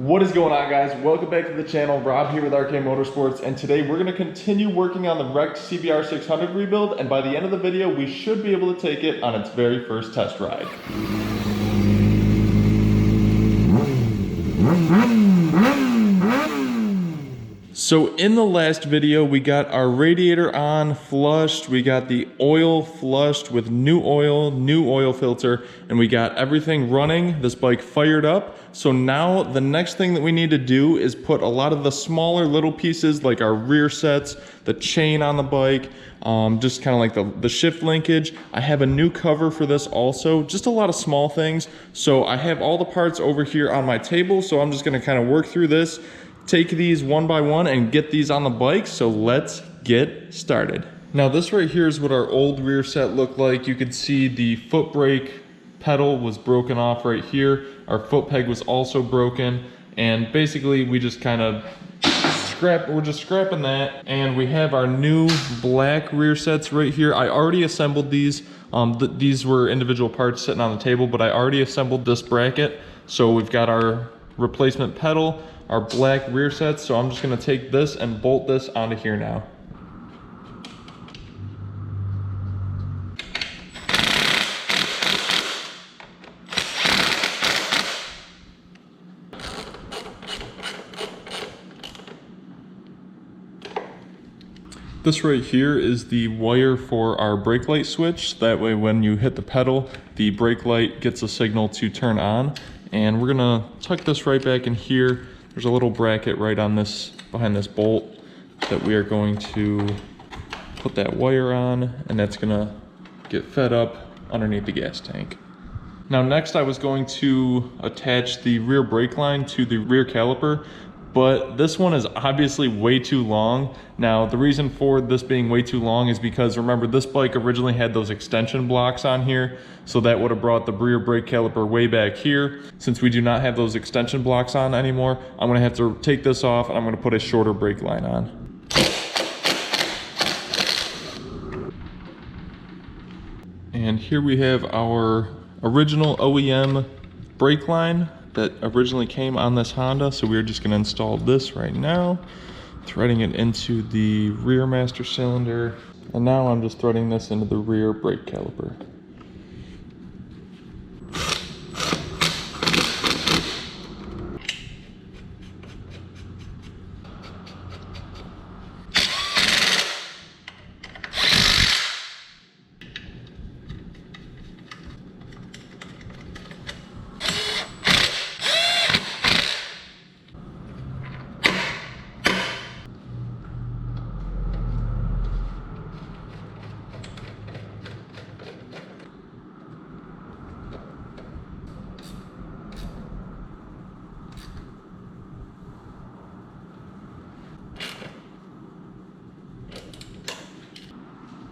What is going on, guys? Welcome back to the channel. Rob here with RK Motorsports, and today we're going to continue working on the wrecked CBR 600 rebuild, and by the end of the video we should be able to take it on its very first test ride. So in the last video, we got our radiator on, flushed, we got the oil flushed with new oil filter, and we got everything running, this bike fired up. So now the next thing that we need to do is put a lot of the smaller little pieces like our rear sets, the chain on the bike, just kind of like the shift linkage. I have a new cover for this also, just a lot of small things. So I have all the parts over here on my table, so I'm just gonna kind of work through this, take these one by one and get these on the bike. So let's get started. Now this right here is what our old rear set looked like. You could see the foot brake pedal was broken off right here. Our foot peg was also broken, and basically we just kind of we're just scrapping that. And we have our new black rear sets right here. I already assembled these. These were individual parts sitting on the table, but I already assembled this bracket. So we've got our replacement pedal, our black rear sets. So I'm just gonna take this and bolt this onto here now. This right here is the wire for our brake light switch. That way when you hit the pedal, the brake light gets a signal to turn on. And we're gonna tuck this right back in here. There's a little bracket right on this, behind this bolt, that we are going to put that wire on, and that's gonna get fed up underneath the gas tank. Now next I was going to attach the rear brake line to the rear caliper, but this one is obviously way too long. Now the reason for this being way too long is because, remember, this bike originally had those extension blocks on here, so that would have brought the rear brake caliper way back here. Since we do not have those extension blocks on anymore, I'm gonna have to take this off and I'm gonna put a shorter brake line on. And here we have our original OEM brake line that originally came on this Honda. So we're just gonna install this right now, threading it into the rear master cylinder. And now I'm just threading this into the rear brake caliper.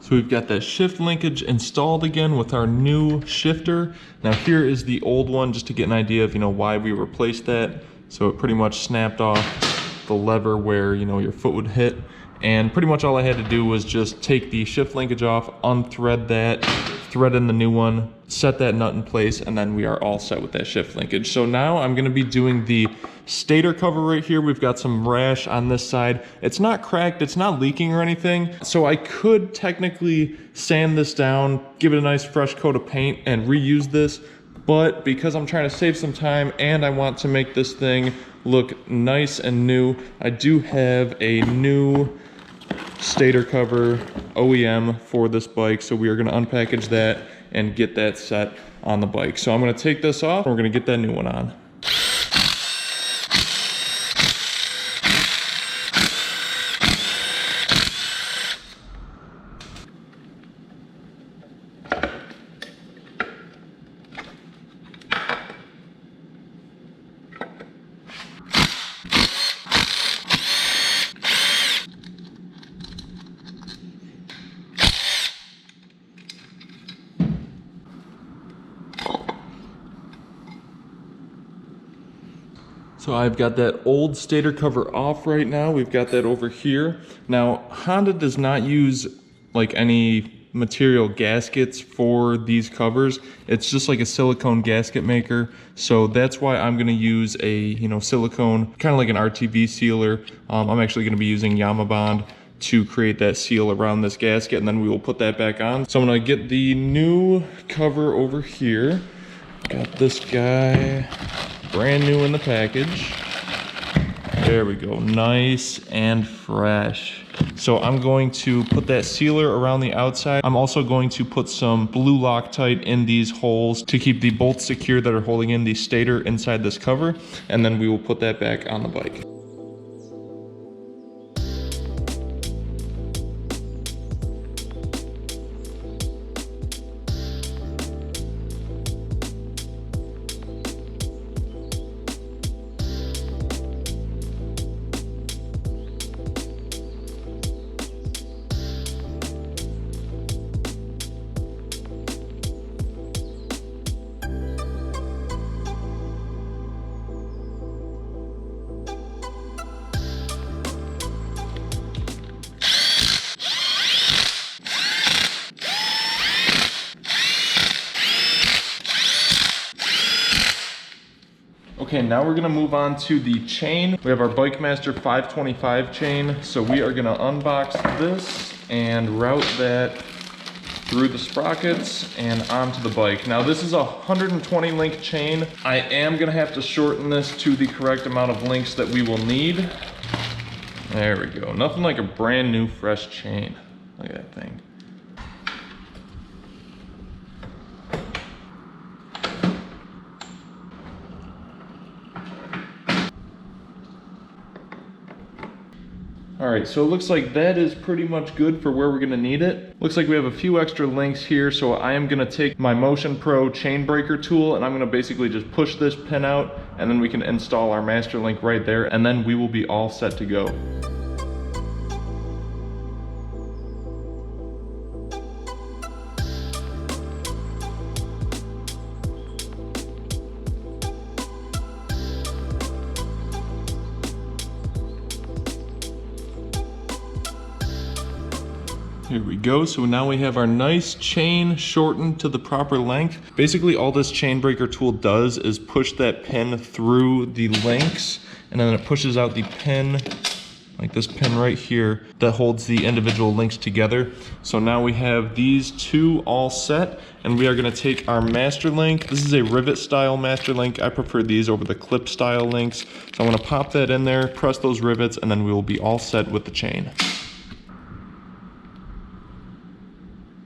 So we've got that shift linkage installed again with our new shifter. Now here is the old one, just to get an idea of, why we replaced that. So it pretty much snapped off the lever where, your foot would hit. And pretty much all I had to do was just take the shift linkage off, unthread that, thread in the new one, set that nut in place, and then we are all set with that shift linkage. So now I'm gonna be doing the stator cover right here. We've got some rash on this side. It's not cracked, it's not leaking or anything. So I could technically sand this down, give it a nice fresh coat of paint and reuse this. But because I'm trying to save some time and I want to make this thing look nice and new, I do have a new stator cover OEM for this bike. So we are gonna unpackage that and get that set on the bike. So I'm gonna take this off and we're gonna get that new one on. So I've got that old stator cover off right now. We've got that over here. Now, Honda does not use like any material gaskets for these covers. It's just like a silicone gasket maker. So that's why I'm gonna use a, you know, silicone, kind of like an RTV sealer. I'm actually gonna be using Yamabond to create that seal around this gasket, and then we will put that back on. So I'm gonna get the new cover over here. Got this guy brand new in the package. There we go, nice and fresh. So I'm going to put that sealer around the outside. I'm also going to put some blue Loctite in these holes to keep the bolts secure that are holding in the stator inside this cover, and then we will put that back on the bike. Okay, now we're gonna move on to the chain. We have our Bikemaster 525 chain. So we are gonna unbox this and route that through the sprockets and onto the bike. Now this is a 120 link chain. I am gonna have to shorten this to the correct amount of links that we will need. There we go. Nothing like a brand new fresh chain. Look at that thing. All right, so it looks like that is pretty much good for where we're gonna need it. Looks like we have a few extra links here, so I am gonna take my Motion Pro chain breaker tool and I'm gonna basically just push this pin out, and then we can install our master link right there, and then we will be all set to go. Here we go. So now we have our nice chain shortened to the proper length. Basically all this chain breaker tool does is push that pin through the links, and then it pushes out the pin, like this pin right here, that holds the individual links together. So now we have these two all set, and we are gonna take our master link. This is a rivet style master link. I prefer these over the clip style links. So I'm gonna pop that in there, press those rivets, and then we will be all set with the chain.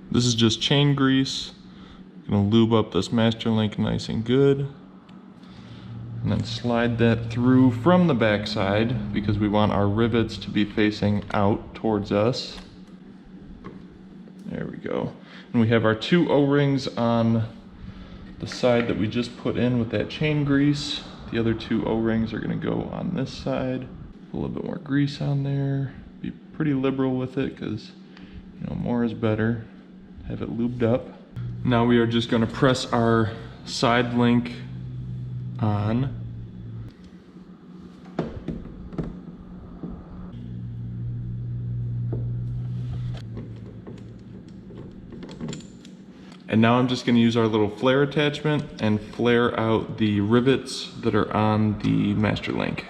This is just chain grease. I'm gonna lube up this master link nice and good. And then slide that through from the back side because we want our rivets to be facing out towards us. There we go. And we have our two O-rings on the side that we just put in with that chain grease. The other two O-rings are gonna go on this side. Put a little bit more grease on there. Be pretty liberal with it because, you know, more is better. Have it lubed up. Now we are just gonna press our side link on. And now I'm just gonna use our little flare attachment and flare out the rivets that are on the master link.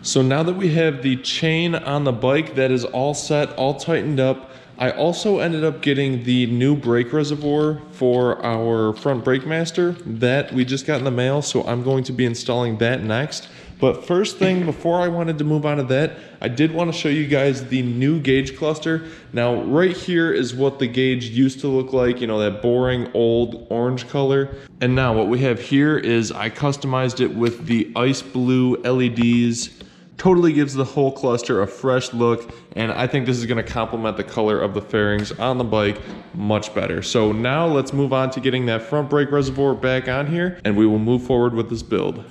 So now that we have the chain on the bike, that is all set, all tightened up. I also ended up getting the new brake reservoir for our front brake master that we just got in the mail, so I'm going to be installing that next. But first thing, before I wanted to move on to that, I did want to show you guys the new gauge cluster. Now, right here is what the gauge used to look like, you know, that boring old orange color. And now what we have here is I customized it with the ice blue LEDs. Totally gives the whole cluster a fresh look, and I think this is gonna complement the color of the fairings on the bike much better. So now let's move on to getting that front brake reservoir back on here, and we will move forward with this build.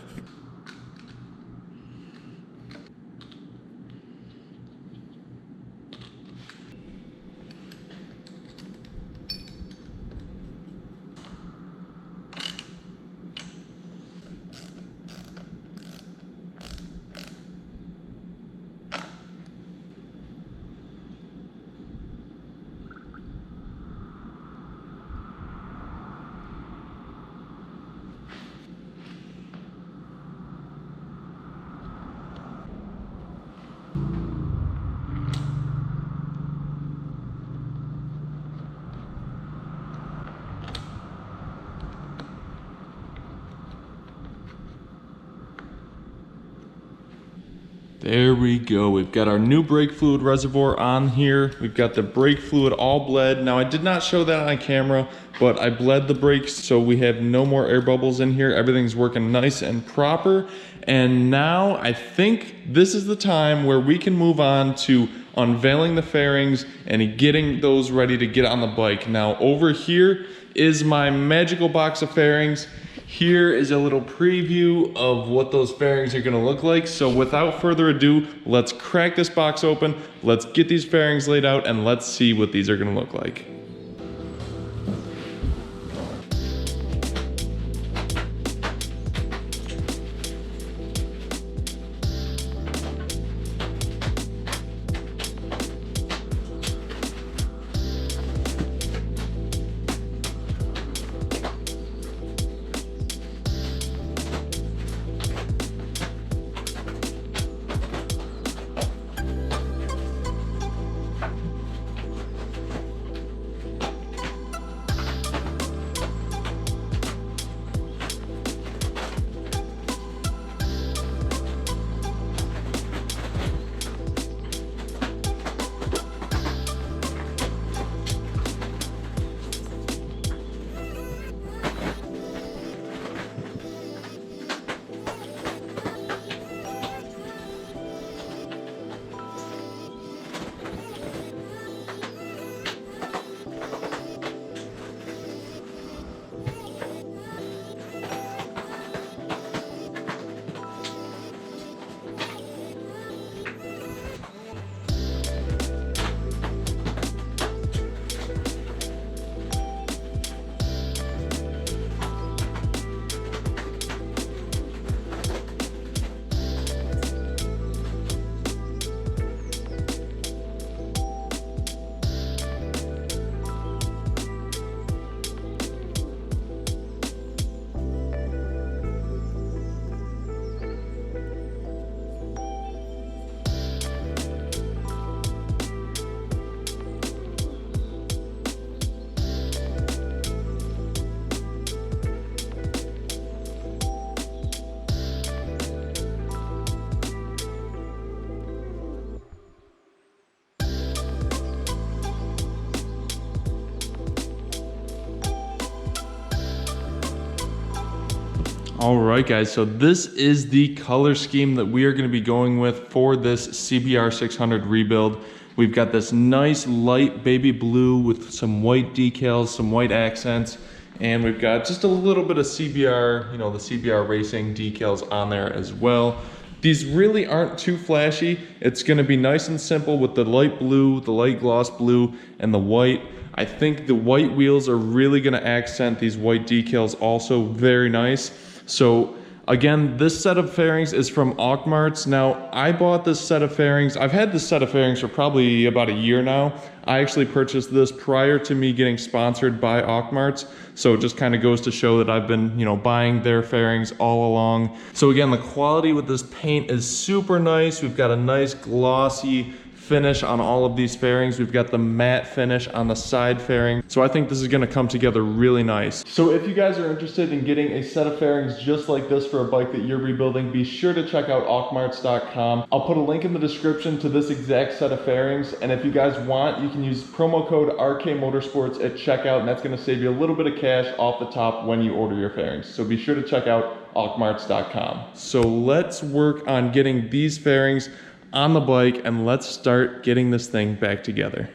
There we go. We've got our new brake fluid reservoir on here. We've got the brake fluid all bled. Now I did not show that on camera, but I bled the brakes so we have no more air bubbles in here. Everything's working nice and proper. And now I think this is the time where we can move on to unveiling the fairings and getting those ready to get on the bike. Now over here is my magical box of fairings. Here is a little preview of what those fairings are gonna look like. So without further ado, let's crack this box open, let's get these fairings laid out, and let's see what these are gonna look like. All right, guys, so this is the color scheme that we are going to be going with for this CBR 600 rebuild. We've got this nice light baby blue with some white decals, some white accents, and we've got just a little bit of CBR, you know, the CBR racing decals on there as well. These really aren't too flashy. It's going to be nice and simple with the light blue, the light gloss blue, and the white. I think the white wheels are really going to accent these white decals also very nice. So again, this set of fairings is from Auctmarts. Now, I bought this set of fairings. I've had this set of fairings for probably about a year now. I actually purchased this prior to me getting sponsored by Auctmarts. So it just kind of goes to show that I've been, you know, buying their fairings all along. So again, the quality with this paint is super nice. We've got a nice glossy finish on all of these fairings. We've got the matte finish on the side fairing. So I think this is gonna come together really nice. So if you guys are interested in getting a set of fairings just like this for a bike that you're rebuilding, be sure to check out Auctmarts.com. I'll put a link in the description to this exact set of fairings. And if you guys want, you can use promo code RK Motorsports at checkout, and that's gonna save you a little bit of cash off the top when you order your fairings. So be sure to check out Auctmarts.com. So let's work on getting these fairings on the bike, and let's start getting this thing back together.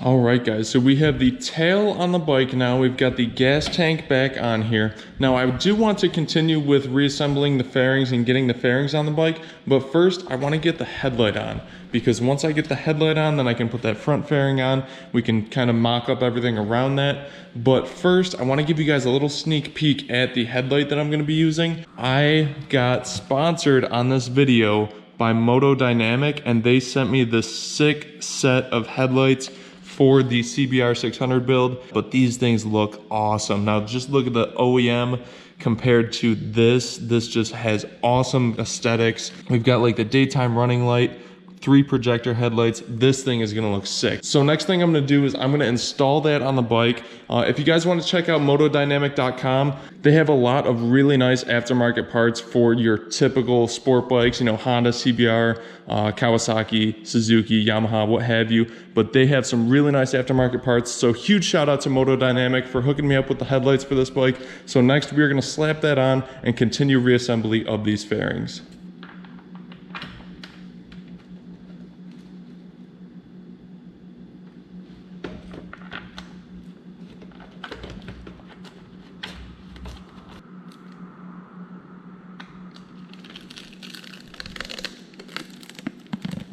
All right, guys, so we have the tail on the bike now. We've got the gas tank back on here. Now, I do want to continue with reassembling the fairings and getting the fairings on the bike, but first, I want to get the headlight on, because once I get the headlight on, then I can put that front fairing on. We can kind of mock up everything around that. But first, I want to give you guys a little sneak peek at the headlight that I'm going to be using. I got sponsored on this video by Motodynamic, and they sent me this sick set of headlights for the CBR 600 build, but these things look awesome. Now just look at the OEM compared to this. This just has awesome aesthetics. We've got like the daytime running light, 3 projector headlights. This thing is gonna look sick. So next thing I'm gonna do is I'm gonna install that on the bike. If you guys want to check out motodynamic.com, they have a lot of really nice aftermarket parts for your typical sport bikes, you know, Honda, CBR, Kawasaki, Suzuki, Yamaha, what have you. But they have some really nice aftermarket parts. So huge shout out to Motodynamic for hooking me up with the headlights for this bike. So next we're gonna slap that on and continue reassembly of these fairings.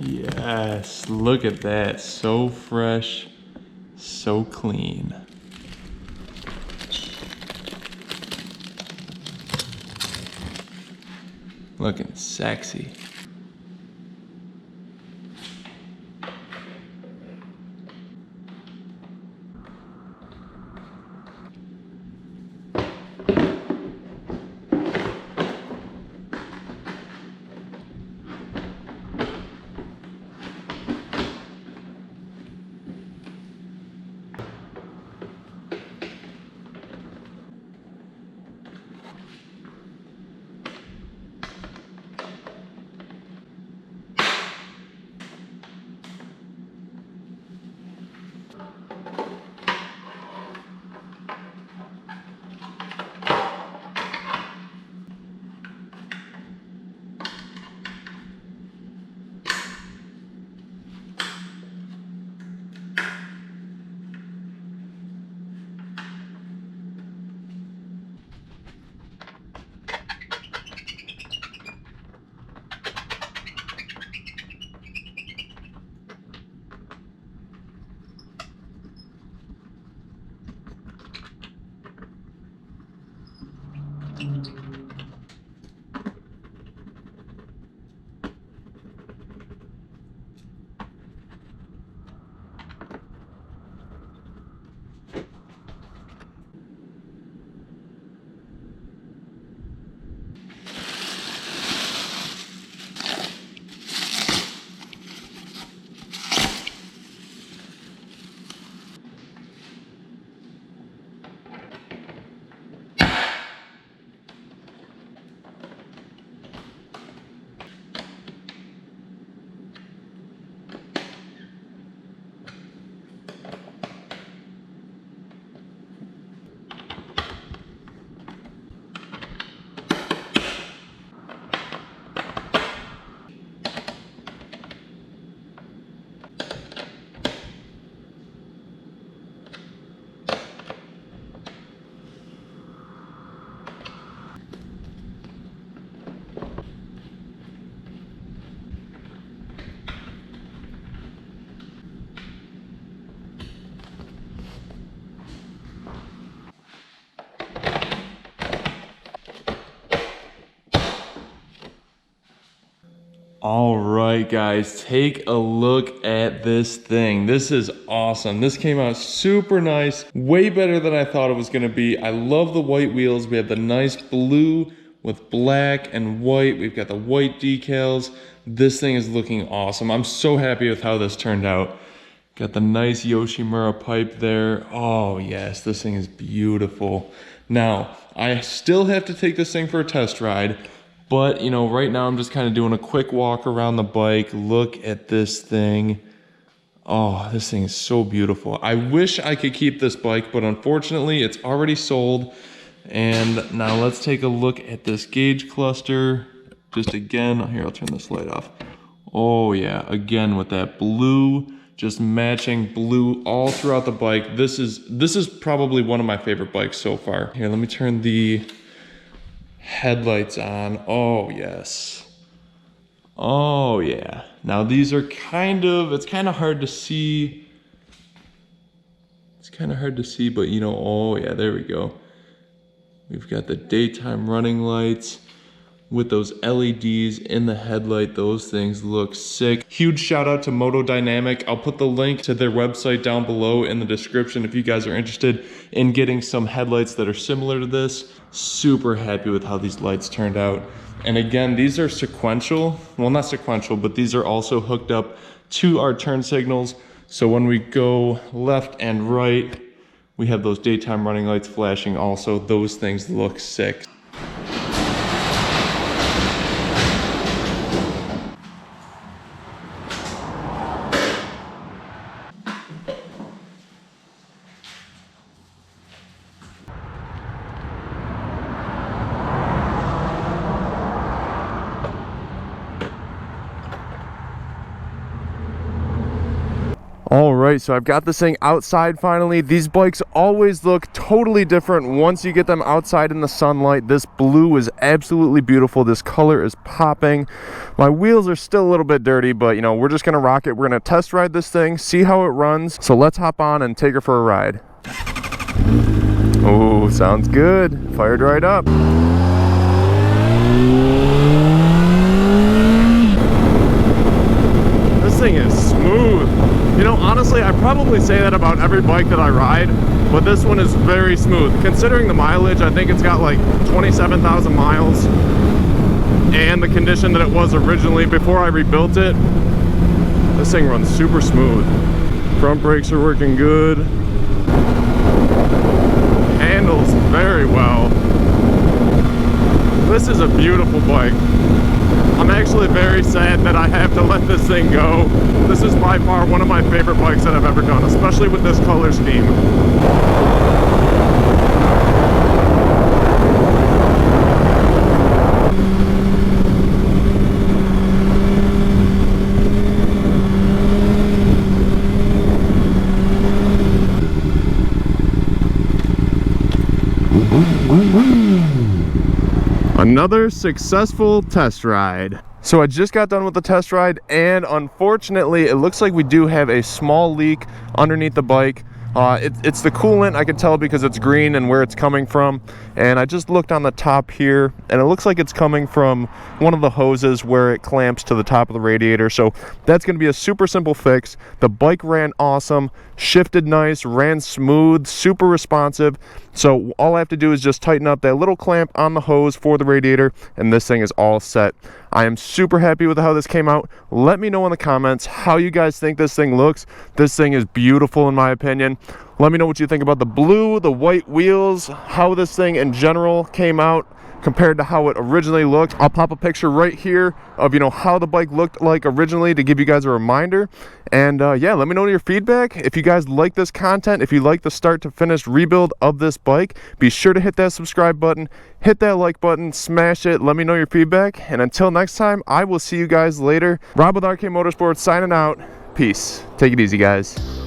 Yes, look at that. So fresh, so clean. Looking sexy. All right, guys, take a look at this thing. This is awesome. This came out super nice, way better than I thought it was gonna be. I love the white wheels. We have the nice blue with black and white. We've got the white decals. This thing is looking awesome. I'm so happy with how this turned out. Got the nice Yoshimura pipe there. Oh yes, this thing is beautiful. Now, I still have to take this thing for a test ride. But, you know, right now I'm just kind of doing a quick walk around the bike. Look at this thing. Oh, this thing is so beautiful. I wish I could keep this bike, but unfortunately it's already sold. And now let's take a look at this gauge cluster. Just again, here, I'll turn this light off. Oh yeah, again with that blue just matching blue all throughout the bike. This is probably one of my favorite bikes so far. Here, let me turn the headlights on. Oh yes. Oh yeah. Now these are it's kind of hard to see. It's kind of hard to see, but you know, oh yeah, there we go. We've got the daytime running lights with those LEDs in the headlight. Those things look sick. Huge shout out to Motodynamic. I'll put the link to their website down below in the description if you guys are interested in getting some headlights that are similar to this. Super happy with how these lights turned out. And again, these are sequential. Well, not sequential, but these are also hooked up to our turn signals. So when we go left and right, we have those daytime running lights flashing also. Those things look sick. All right, so I've got this thing outside finally. These bikes always look totally different once you get them outside in the sunlight. This blue is absolutely beautiful. This color is popping. My wheels are still a little bit dirty, but you know, we're just gonna rock it. We're gonna test ride this thing, see how it runs. So let's hop on and take her for a ride. Oh, sounds good. Fired right up. This thing is smooth. You know, honestly, I probably say that about every bike that I ride, but this one is very smooth. Considering the mileage, I think it's got like 27,000 miles, and the condition that it was originally before I rebuilt it, this thing runs super smooth. Front brakes are working good. Handles very well. This is a beautiful bike. I'm actually very sad that I have to let this thing go. This is by far one of my favorite bikes that I've ever done, especially with this color scheme. Another successful test ride. So I just got done with the test ride, and unfortunately it looks like we do have a small leak underneath the bike. It's the coolant, I can tell because it's green and where it's coming from. And I just looked on the top here, and it looks like it's coming from one of the hoses where it clamps to the top of the radiator. So that's going to be a super simple fix. The bike ran awesome, shifted nice, ran smooth, super responsive. So all I have to do is just tighten up that little clamp on the hose for the radiator, and this thing is all set. I am super happy with how this came out. Let me know in the comments how you guys think this thing looks. This thing is beautiful in my opinion. Let me know what you think about the blue, the white wheels, how this thing in general came out compared to how it originally looked. I'll pop a picture right here of, you know, how the bike looked like originally to give you guys a reminder. And yeah, let me know your feedback. If you guys like this content, if you like the start to finish rebuild of this bike, be sure to hit that subscribe button, hit that like button, smash it. Let me know your feedback. And until next time, I will see you guys later. Rob with RK Motorsports signing out. Peace. Take it easy, guys.